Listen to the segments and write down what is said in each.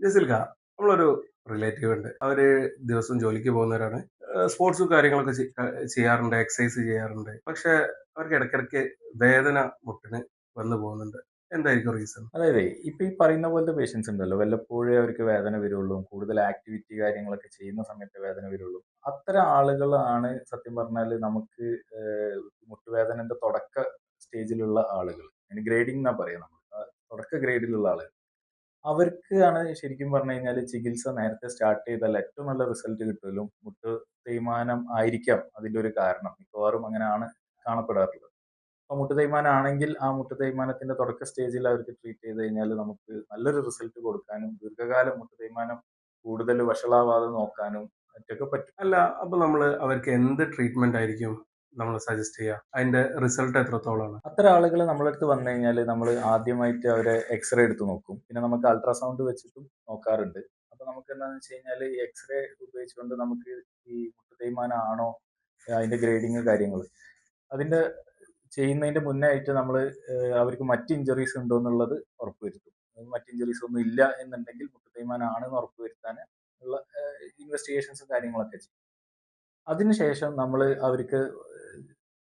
ജസീൽക്ക, നമ്മളൊരു റിലേറ്റീവ് ഉണ്ട്. അവര് ദിവസവും ജോലിക്ക് പോകുന്നവരാണ്. സ്പോർട്സും കാര്യങ്ങളൊക്കെ ചെയ്യാറുണ്ട്, എക്സസൈസ് ചെയ്യാറുണ്ട്. പക്ഷെ അവർക്ക് ഇടയ്ക്കിടയ്ക്ക് വേദന മുട്ടിന് വന്നു പോകുന്നുണ്ട്. എന്തായിരിക്കും റീസൺ? അതായത് ഇപ്പൊ ഈ പറയുന്ന പോലത്തെ പേഷ്യൻസ് ഉണ്ടല്ലോ, വല്ലപ്പോഴേ അവർക്ക് വേദന വരുള്ളൂ, കൂടുതൽ ആക്ടിവിറ്റി കാര്യങ്ങളൊക്കെ ചെയ്യുന്ന സമയത്ത് വേദന വരുള്ളൂ. അത്തരം ആളുകളാണ് സത്യം പറഞ്ഞാൽ നമുക്ക് മുട്ടുവേദനന്റെ തുടക്ക സ്റ്റേജിലുള്ള ആളുകൾ. അതിന് ഗ്രേഡിംഗ് എന്നാ പറയാം നമ്മൾ. തുടക്ക ഗ്രേഡിലുള്ള ആളുകൾ അവർക്കാണ് ശരിക്കും പറഞ്ഞു കഴിഞ്ഞാൽ ചികിത്സ നേരത്തെ സ്റ്റാർട്ട് ചെയ്താൽ ഏറ്റവും നല്ല റിസൾട്ട് കിട്ടലും മുട്ട് തേയ്മാനം ആയിരിക്കാം അതിന്റെ ഒരു കാരണം. മിക്കവാറും അങ്ങനെയാണ് കാണപ്പെടാറുള്ളത്. അപ്പൊ മുട്ട് തേയ്മാനം ആണെങ്കിൽ ആ മുട്ട് തേയ്മാനത്തിന്റെ തുടക്ക സ്റ്റേജിൽ അവർക്ക് ട്രീറ്റ് ചെയ്ത് കഴിഞ്ഞാൽ നമുക്ക് നല്ലൊരു റിസൾട്ട് കൊടുക്കാനും ദീർഘകാലം മുട്ട് തേയ്മാനം കൂടുതൽ വഷളാവാതെ നോക്കാനും മറ്റൊക്കെ പറ്റും. അല്ല, അപ്പൊ നമ്മള് അവർക്ക് എന്ത് ട്രീറ്റ്മെന്റ് ആയിരിക്കും നമ്മൾ സജസ്റ്റ് ചെയ്യുക? അതിന്റെ റിസൾട്ട് എത്രത്തോളമാണ്? അത്തരം ആളുകൾ നമ്മുടെ അടുത്ത് വന്നു കഴിഞ്ഞാൽ നമ്മൾ ആദ്യമായിട്ട് അവരെ എക്സ്റേ എടുത്ത് നോക്കും. പിന്നെ നമുക്ക് അൾട്രാസൗണ്ട് വെച്ചിട്ടും നോക്കാറുണ്ട്. അപ്പൊ നമുക്ക് എന്താണെന്ന് വെച്ച് കഴിഞ്ഞാൽ എക്സ്റേ ഉപയോഗിച്ചുകൊണ്ട് നമുക്ക് ഈ മുട്ട് തേയ്മാനം ആണോ, അതിന്റെ ഗ്രേഡിങ് കാര്യങ്ങൾ അതിന്റെ ചെയ്യുന്നതിന്റെ മുന്നേ ആയിട്ട് നമ്മൾ അവർക്ക് മറ്റ് ഇഞ്ചറീസ് ഉണ്ടോ എന്നുള്ളത് ഉറപ്പുവരുത്തും. മറ്റ് ഇഞ്ചറീസ് ഒന്നും ഇല്ല എന്നുണ്ടെങ്കിൽ മുട്ട് തേയ്മാനം ആണെന്ന് ഉറപ്പുവരുത്താൻ ഉള്ള ഇൻവെസ്റ്റിഗേഷൻസും കാര്യങ്ങളൊക്കെ ചെയ്യും. അതിനുശേഷം നമ്മൾ അവർക്ക്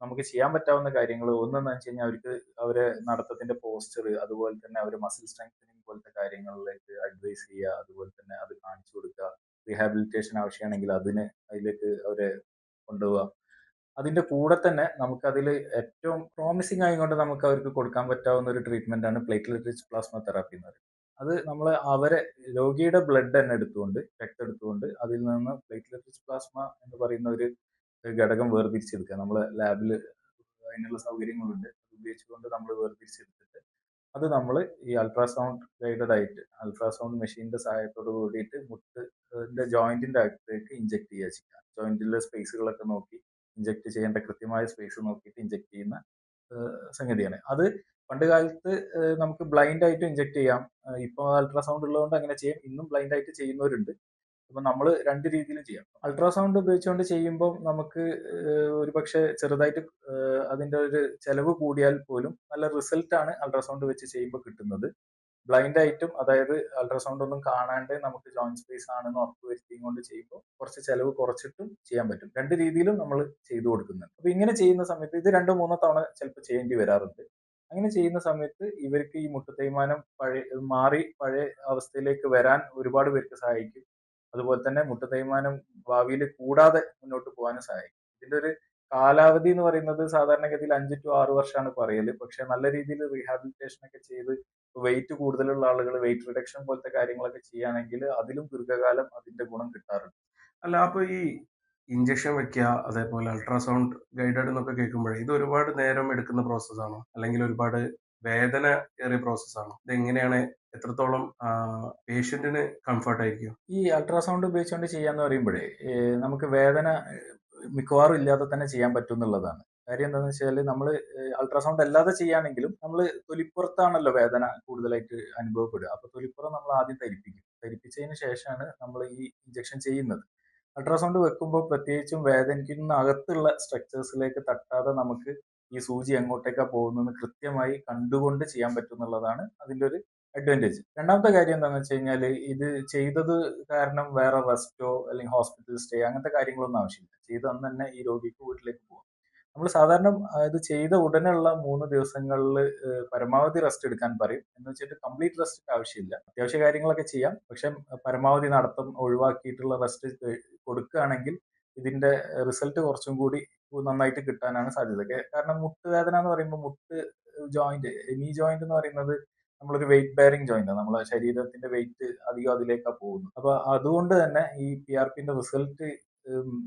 നമുക്ക് ചെയ്യാൻ പറ്റാവുന്ന കാര്യങ്ങൾ ഒന്നെന്ന് വെച്ച് കഴിഞ്ഞാൽ അവർക്ക് അവരെ നടത്തത്തിന്റെ പോസ്ചർ, അതുപോലെ തന്നെ അവരെ മസിൽ സ്ട്രെങ്തനിങ് പോലത്തെ കാര്യങ്ങളിലേക്ക് അഡ്വൈസ് ചെയ്യുക, അതുപോലെ തന്നെ അത് കാണിച്ചു കൊടുക്കുക. റീഹാബിലിറ്റേഷൻ ആവശ്യമാണെങ്കിൽ അതിലേക്ക് അവരെ കൊണ്ടുപോവുക. അതിന്റെ കൂടെ തന്നെ നമുക്ക് അതിൽ ഏറ്റവും പ്രോമിസിങ് ആയിക്കൊണ്ട് നമുക്ക് അവർക്ക് കൊടുക്കാൻ പറ്റാവുന്ന ഒരു ട്രീറ്റ്മെന്റ് ആണ് പ്ലേറ്റ്ലെറ്റ് റിച്ച് പ്ലാസ്മ തെറാപ്പി എന്ന് പറയുന്നത്. അത് നമ്മൾ അവരെ രോഗിയുടെ ബ്ലഡ് തന്നെ എടുത്തുകൊണ്ട്, രക്തം എടുത്തുകൊണ്ട് അതിൽ നിന്ന് പ്ലേറ്റ്ലെറ്റ് റിച്ച് പ്ലാസ്മ എന്ന് പറയുന്ന ഒരു ഘടകം വേർതിരിച്ചെടുക്കുക. നമ്മളെ ലാബിൽ അതിനുള്ള സൗകര്യങ്ങളുണ്ട്. അത് ഉപയോഗിച്ചുകൊണ്ട് നമ്മൾ വേർതിരിച്ചെടുത്തിട്ട് അത് നമ്മൾ ഈ അൾട്രാസൗണ്ട് ഗൈഡഡ് ആയിട്ട് അൾട്രാസൗണ്ട് മെഷീന്റെ സഹായത്തോട് കൂടിയിട്ട് മുട്ടിന്റെ ജോയിന്റിന്റെ അകത്തേക്ക് ഇഞ്ചെക്ട് ചെയ്യുക. ജോയിന്റിലെ സ്പേസുകളൊക്കെ നോക്കി ഇഞ്ചെക്ട് ചെയ്യേണ്ട കൃത്യമായ സ്പേസ് നോക്കിയിട്ട് ഇഞ്ചെക്ട് ചെയ്യുന്ന സംഗതിയാണ് അത്. പണ്ട് കാലത്ത് നമുക്ക് ബ്ലൈൻഡ് ആയിട്ട് ഇഞ്ചെക്ട് ചെയ്യാം. ഇപ്പോൾ അൾട്രാസൗണ്ട് ഉള്ളതുകൊണ്ട് അങ്ങനെ ചെയ്യാം. ഇന്നും ബ്ലൈൻഡ് ആയിട്ട് ചെയ്യുന്നവരുണ്ട്. അപ്പൊ നമ്മൾ രണ്ട് രീതിയിലും ചെയ്യാം. അൾട്രാസൗണ്ട് ഉപയോഗിച്ചുകൊണ്ട് ചെയ്യുമ്പോൾ നമുക്ക് ഒരുപക്ഷെ ചെറുതായിട്ട് അതിന്റെ ഒരു ചെലവ് കൂടിയാൽ പോലും നല്ല റിസൾട്ട് ആണ് അൾട്രാസൗണ്ട് വെച്ച് ചെയ്യുമ്പോൾ കിട്ടുന്നത്. ബ്ലൈൻഡ് ആയിട്ടും, അതായത് അൾട്രാസൗണ്ട് ഒന്നും കാണാണ്ട് നമുക്ക് ജോയിന്റ് സ്പേസ് ആണെന്ന് ഉറപ്പ് വരുത്തിയും കൊണ്ട് ചെയ്യുമ്പോൾ കുറച്ച് ചെലവ് കുറച്ചിട്ടും ചെയ്യാൻ പറ്റും. രണ്ട് രീതിയിലും നമ്മൾ ചെയ്തു കൊടുക്കുന്നുണ്ട്. അപ്പൊ ഇങ്ങനെ ചെയ്യുന്ന സമയത്ത് ഇത് രണ്ടോ മൂന്നോ തവണ ചിലപ്പോൾ ചെയ്യേണ്ടി വരാറുണ്ട്. അങ്ങനെ ചെയ്യുന്ന സമയത്ത് ഇവർക്ക് ഈ മുട്ട് തേയ്മാനം മാറി പഴയ അവസ്ഥയിലേക്ക് വരാൻ ഒരുപാട് പേർക്ക് സഹായിക്കും. അതുപോലെ തന്നെ മുട്ട് തേയ്മാനം ഭാവിയിൽ കൂടാതെ മുന്നോട്ട് പോകാനും സഹായിക്കും. ഇതിന്റെ ഒരു കാലാവധി എന്ന് പറയുന്നത് സാധാരണഗതിയിൽ 5 to 6 വർഷമാണ് പറയല്. പക്ഷെ നല്ല രീതിയിൽ റീഹാബിലിറ്റേഷൻ ഒക്കെ ചെയ്ത് വെയിറ്റ് കൂടുതലുള്ള ആളുകൾ വെയിറ്റ് റിഡക്ഷൻ പോലത്തെ കാര്യങ്ങളൊക്കെ ചെയ്യുകയാണെങ്കിൽ അതിലും ദീർഘകാലം അതിന്റെ ഗുണം കിട്ടാറുണ്ട്. അല്ല, അപ്പൊ ഈ ഇഞ്ചക്ഷൻ വെക്കുക, അതേപോലെ അൾട്രാസൗണ്ട് ഗൈഡഡ് എന്നൊക്കെ കേൾക്കുമ്പോഴേ ഇത് ഒരുപാട് നേരം എടുക്കുന്ന പ്രോസസ് ആണോ, അല്ലെങ്കിൽ ഒരുപാട് വേദന ഏറിയ പ്രോസസ് ആണോ? ഇതെങ്ങനെയാണ്, എത്രത്തോളം പേഷ്യന്റിന് കംഫർട്ട് ആയിരിക്കും? ഈ അൾട്രാസൗണ്ട് ഉപയോഗിച്ചുകൊണ്ട് ചെയ്യാന്ന് പറയുമ്പോഴേ നമുക്ക് വേദന മിക്കവാറും ഇല്ലാതെ തന്നെ ചെയ്യാൻ പറ്റും എന്നുള്ളതാണ്. കാര്യം എന്താണെന്ന് വെച്ചാൽ നമ്മൾ അൾട്രാസൗണ്ട് അല്ലാതെ ചെയ്യുകയാണെങ്കിലും നമ്മൾ തൊലിപ്പുറത്താണല്ലോ വേദന കൂടുതലായിട്ട് അനുഭവപ്പെടുക. അപ്പൊ തൊലിപ്പുറം നമ്മൾ ആദ്യം തരിപ്പിക്കും. തരിപ്പിച്ചതിന് ശേഷമാണ് നമ്മൾ ഈ ഇഞ്ചക്ഷൻ ചെയ്യുന്നത്. അൾട്രാസൗണ്ട് വെക്കുമ്പോൾ പ്രത്യേകിച്ചും വേദനിക്കുന്ന അകത്തുള്ള സ്ട്രക്ചേഴ്സിലേക്ക് തട്ടാതെ നമുക്ക് ഈ സൂചി എങ്ങോട്ടേക്കാ പോകുന്നത് കൃത്യമായി കണ്ടുകൊണ്ട് ചെയ്യാൻ പറ്റും എന്നുള്ളതാണ് അതിന്റെ ഒരു അഡ്വാൻറ്റേജ്. രണ്ടാമത്തെ കാര്യം എന്താണെന്ന് വെച്ച് കഴിഞ്ഞാൽ ഇത് ചെയ്തത് കാരണം വേറെ റെസ്റ്റോ അല്ലെങ്കിൽ ഹോസ്പിറ്റൽ സ്റ്റേ അങ്ങനത്തെ കാര്യങ്ങളൊന്നും ആവശ്യമില്ല. ചെയ്ത അന്ന് തന്നെ ഈ രോഗിക്ക് വീട്ടിലേക്ക് പോകാം. നമ്മൾ സാധാരണ ഇത് ചെയ്ത ഉടനെയുള്ള 3 ദിവസങ്ങളിൽ പരമാവധി റെസ്റ്റ് എടുക്കാൻ പറയും. എന്ന് വെച്ചിട്ട് കംപ്ലീറ്റ് റെസ്റ്റ് ആവശ്യമില്ല. അത്യാവശ്യ കാര്യങ്ങളൊക്കെ ചെയ്യാം. പക്ഷെ പരമാവധി നടത്തം ഒഴിവാക്കിയിട്ടുള്ള റെസ്റ്റ് കൊടുക്കുകയാണെങ്കിൽ ഇതിന്റെ റിസൾട്ട് കുറച്ചും കൂടി നന്നായിട്ട് കിട്ടാനാണ് സാധ്യത. കാരണം മുട്ടുവേദന എന്ന് പറയുമ്പോൾ ജോയിന്റ് നീ ജോയിന്റ് എന്ന് പറയുന്നത് നമ്മളൊരു വെയിറ്റ് ബെയറിംഗ് ജോയിന്റ് ആണ്. നമ്മളെ ശരീരത്തിന്റെ വെയിറ്റ് അധികം അതിലേക്കാണ് പോകുന്നത്. അപ്പൊ അതുകൊണ്ട് തന്നെ ഈ PRPന്റെ റിസൾട്ട്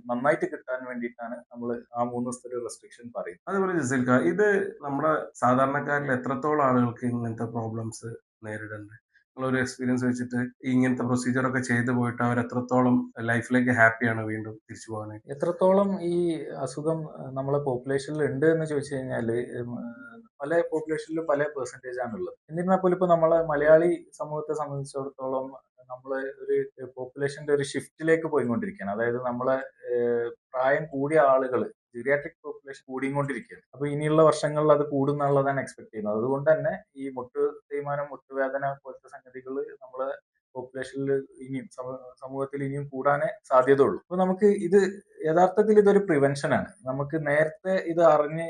നന്നായിട്ട് കിട്ടാൻ വേണ്ടിയിട്ടാണ് നമ്മൾ ആ 3 ദിവസത്തെ ഒരു റെസ്ട്രിക്ഷൻ പറയുന്നത്. അതേപോലെ ജസീൽക്ക, ഇത് നമ്മുടെ സാധാരണക്കാരിൽ എത്രത്തോളം ആളുകൾക്ക് ഇങ്ങനത്തെ പ്രോബ്ലംസ് നേരിടുന്നുണ്ട്? നിങ്ങളൊരു എക്സ്പീരിയൻസ് വെച്ചിട്ട് ഇങ്ങനത്തെ പ്രൊസീജിയർ ഒക്കെ ചെയ്തു പോയിട്ട് അവർ എത്രത്തോളം ലൈഫിലേക്ക് ഹാപ്പിയാണ് വീണ്ടും തിരിച്ചു പോകാനായിട്ട്? എത്രത്തോളം ഈ അസുഖം നമ്മളെ പോപ്പുലേഷനിൽ ഉണ്ട് എന്ന് ചോദിച്ചു കഴിഞ്ഞാൽ പല പോപ്പുലേഷനിലും പല പെർസെൻറ്റേജ് ആണുള്ളത്. എന്നിരുന്നാൽ പോലും ഇപ്പൊ നമ്മളെ മലയാളി സമൂഹത്തെ സംബന്ധിച്ചിടത്തോളം നമ്മള് ഒരു പോപ്പുലേഷന്റെ ഒരു ഷിഫ്റ്റിലേക്ക് പോയിക്കൊണ്ടിരിക്കുകയാണ്. അതായത് നമ്മളെ പ്രായം കൂടിയ ആളുകൾ, ജീറിയാട്രിക് പോപ്പുലേഷൻ കൂടിക്കൊണ്ടിരിക്കുകയാണ്. അപ്പൊ ഇനിയുള്ള വർഷങ്ങളിൽ അത് കൂടുന്നുള്ളതാണ് എക്സ്പെക്ട് ചെയ്യുന്നത്. അതുകൊണ്ട് തന്നെ ഈ മുട്ട് തേയ്മാനം, മുട്ടുവേദന പോലത്തെ സംഗതികൾ നമ്മള് പോപ്പുലേഷനിൽ ഇനിയും സമൂഹത്തിൽ ഇനിയും കൂടാനേ സാധ്യതയുള്ളൂ. അപ്പൊ നമുക്ക് ഇത് യഥാർത്ഥത്തിൽ ഇതൊരു പ്രിവെൻഷനാണ്. നമുക്ക് നേരത്തെ ഇത് അറിഞ്ഞ്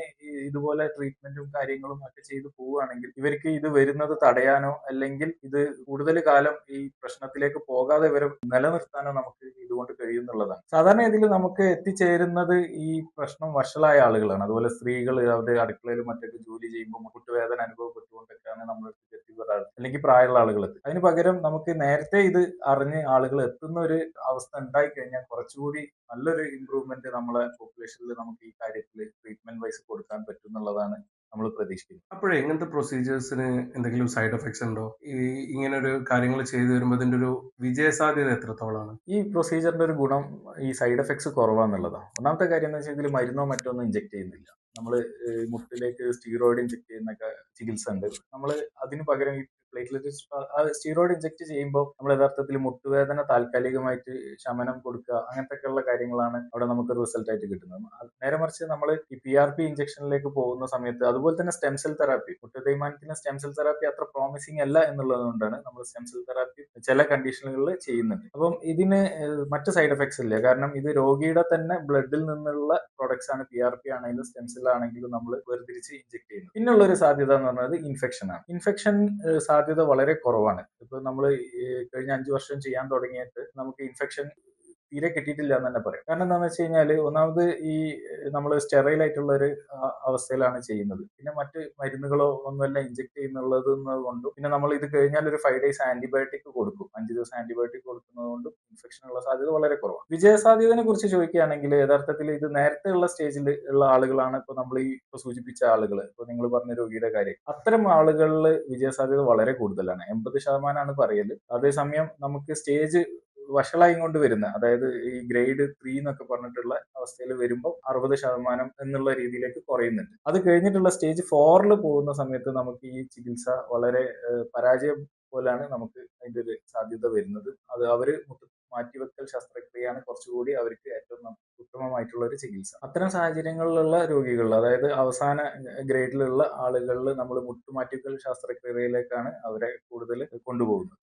ഇതുപോലെ ട്രീറ്റ്മെന്റും കാര്യങ്ങളും ഒക്കെ ചെയ്തു പോവുകയാണെങ്കിൽ ഇവർക്ക് ഇത് വരുന്നത് തടയാനോ അല്ലെങ്കിൽ ഇത് കൂടുതൽ കാലം ഈ പ്രശ്നത്തിലേക്ക് പോകാതെ ഇവരെ നിലനിർത്താനോ നമുക്ക് ഇതുകൊണ്ട് കഴിയുന്നുള്ളതാണ്. സാധാരണ ഇതിൽ നമുക്ക് എത്തിച്ചേരുന്നത് ഈ പ്രശ്നം വഷളായ ആളുകളാണ്. അതുപോലെ സ്ത്രീകൾ അവരുടെ അടുക്കളയിലും മറ്റൊക്കെ ജോലി ചെയ്യുമ്പോൾ മുട്ടുവേദന അനുഭവപ്പെട്ടുകൊണ്ടൊക്കെയാണ് നമ്മൾ എത്തിപ്പെടാറ്, അല്ലെങ്കിൽ പ്രായമുള്ള ആളുകൾക്ക്. അതിന് പകരം നമുക്ക് നേരത്തെ ഇത് അറിഞ്ഞ് ആളുകൾ എത്തുന്ന ഒരു അവസ്ഥ ഉണ്ടായി കഴിഞ്ഞാൽ കുറച്ചുകൂടി നല്ലൊരു ഇമ്പ്രൂവ്മെന്റ് നമ്മളെ പോപ്പുലേഷനിൽ നമുക്ക് ഈ കാര്യത്തിൽ ട്രീറ്റ്മെന്റ് വൈസ് കൊടുക്കാൻ പറ്റും എന്നുള്ളതാണ് നമ്മൾ പ്രതീക്ഷിക്കുന്നത്. അപ്പോഴേ ഇങ്ങനത്തെ പ്രൊസീജിയേഴ്സിന് എന്തെങ്കിലും സൈഡ് എഫക്ട്സ് ഉണ്ടോ? ഇങ്ങനെ ഒരു കാര്യങ്ങൾ ചെയ്തു വരുമ്പോൾ ഇതിന്റെ ഒരു വിജയസാധ്യത എത്രത്തോളാണ്? ഈ പ്രൊസീജിയറിന്റെ ഒരു ഗുണം ഈ സൈഡ് എഫക്ട്സ് കുറവാന്നുള്ളതാണ്. ഒന്നാമത്തെ കാര്യം എന്ന് വെച്ചാൽ ഇതിൽ മരുന്നോ മറ്റോ ഒന്നും ഇഞ്ചെക്ട് ചെയ്യുന്നില്ല. നമ്മൾ മുട്ടിലേക്ക് സ്റ്റീറോയിഡ് ഇഞ്ചെക്ട് ചെയ്യുന്ന ചികിത്സ ഉണ്ട്. നമ്മൾ അതിന് പകരം ഈ പ്ലേറ്റ്ലെറ്റ് സ്റ്റീറോയിഡ് ഇഞ്ചെക്ട് ചെയ്യുമ്പോൾ നമ്മൾ യഥാർത്ഥത്തിൽ മുട്ടുവേദന താൽക്കാലികമായിട്ട് ശമനം കൊടുക്കുക, അങ്ങനത്തെയൊക്കെയുള്ള കാര്യങ്ങളാണ് അവിടെ നമുക്ക് റിസൾട്ട് ആയിട്ട് കിട്ടുന്നത്. നേരെ മറിച്ച് നമ്മൾ ഈ PRP ഇഞ്ചക്ഷനിലേക്ക് പോകുന്ന സമയത്ത്, അതുപോലെ തന്നെ സ്റ്റെം സെൽ തെറാപ്പി, മുട്ട് തേയ്മാനത്തിന് സ്റ്റെം സെൽ തെറാപ്പി അത്ര പ്രോമിസിങ് അല്ല എന്നുള്ളത് കൊണ്ടാണ് നമ്മൾ സ്റ്റെം സെൽ തെറാപ്പി ചില കണ്ടീഷനുകളിൽ ചെയ്യുന്നുണ്ട്. അപ്പം ഇതിന് മറ്റ് സൈഡ് എഫക്ട്സ് ഇല്ല. കാരണം ഇത് രോഗിയുടെ തന്നെ ബ്ലഡിൽ നിന്നുള്ള പ്രൊഡക്ട്സ് ആണ്. PRP ആണെങ്കിലും സ്റ്റെം സെൽ ആണെങ്കിലും നമ്മൾ വേർതിരിച്ച് ഇഞ്ചെക്ട് ചെയ്യുന്നത്. പിന്നുള്ള ഒരു സാധ്യത എന്ന് പറയുന്നത് ഇൻഫെക്ഷൻ ആണ്. ഇൻഫെക്ഷൻ സാധ്യത വളരെ കുറവാണ്. ഇപ്പൊ നമ്മൾ കഴിഞ്ഞ 5 വർഷം ചെയ്യാൻ തുടങ്ങിയിട്ട് നമുക്ക് ഇൻഫെക്ഷൻ തീരെ കിട്ടിയിട്ടില്ല എന്ന് തന്നെ പറയാം. കാരണം എന്താണെന്ന് വെച്ച് കഴിഞ്ഞാൽ, ഒന്നാമത് ഈ നമ്മൾ സ്റ്റെറൈൽ ആയിട്ടുള്ള ഒരു അവസ്ഥയിലാണ് ചെയ്യുന്നത്. പിന്നെ മറ്റ് മരുന്നുകളോ ഒന്നുമല്ല ഇഞ്ചെക്ട് ചെയ്യുന്നുള്ളത് കൊണ്ടും, പിന്നെ നമ്മൾ ഇത് കഴിഞ്ഞാൽ ഒരു 5 days ആന്റിബയോട്ടിക് കൊടുക്കും. 5 ദിവസം ആന്റിബയോട്ടിക് കൊടുക്കുന്നത് കൊണ്ടും ഇൻഫെക്ഷൻ ഉള്ള സാധ്യത വളരെ കുറവാണ്. വിജയസാധ്യതയെ കുറിച്ച് ചോദിക്കുകയാണെങ്കിൽ യഥാർത്ഥത്തിൽ ഇത് നേരത്തെ ഉള്ള സ്റ്റേജിൽ ഉള്ള ആളുകളാണ്. ഇപ്പൊ നമ്മൾ ഈ സൂചിപ്പിച്ച ആളുകൾ, ഇപ്പൊ നിങ്ങൾ പറഞ്ഞ രോഗിയുടെ കാര്യം, അത്തരം ആളുകളിൽ വിജയസാധ്യത വളരെ കൂടുതലാണ്. 80% പറയല്. അതേസമയം നമുക്ക് സ്റ്റേജ് വഷളായി കൊണ്ട് വരുന്ന, അതായത് ഈ ഗ്രേഡ് 3 എന്നൊക്കെ പറഞ്ഞിട്ടുള്ള അവസ്ഥയിൽ വരുമ്പോൾ 60% എന്നുള്ള രീതിയിലേക്ക് കുറയുന്നുണ്ട്. അത് കഴിഞ്ഞിട്ടുള്ള സ്റ്റേജ് 4 പോകുന്ന സമയത്ത് നമുക്ക് ഈ ചികിത്സ വളരെ പരാജയം പോലെയാണ് നമുക്ക് അതിന്റെ ഒരു സാധ്യത വരുന്നത്. അത് അവര് മാറ്റിവെക്കൽ ശസ്ത്രക്രിയയാണ് കുറച്ചുകൂടി അവർക്ക് ഏറ്റവും ഉത്തമമായിട്ടുള്ള ഒരു ചികിത്സ. അത്തരം സാഹചര്യങ്ങളിലുള്ള രോഗികളിൽ, അതായത് അവസാന ഗ്രേഡിലുള്ള ആളുകളിൽ നമ്മൾ മുട്ടുമാറ്റിവെക്കൽ ശസ്ത്രക്രിയയിലേക്കാണ് അവരെ കൂടുതൽ കൊണ്ടുപോകുന്നത്.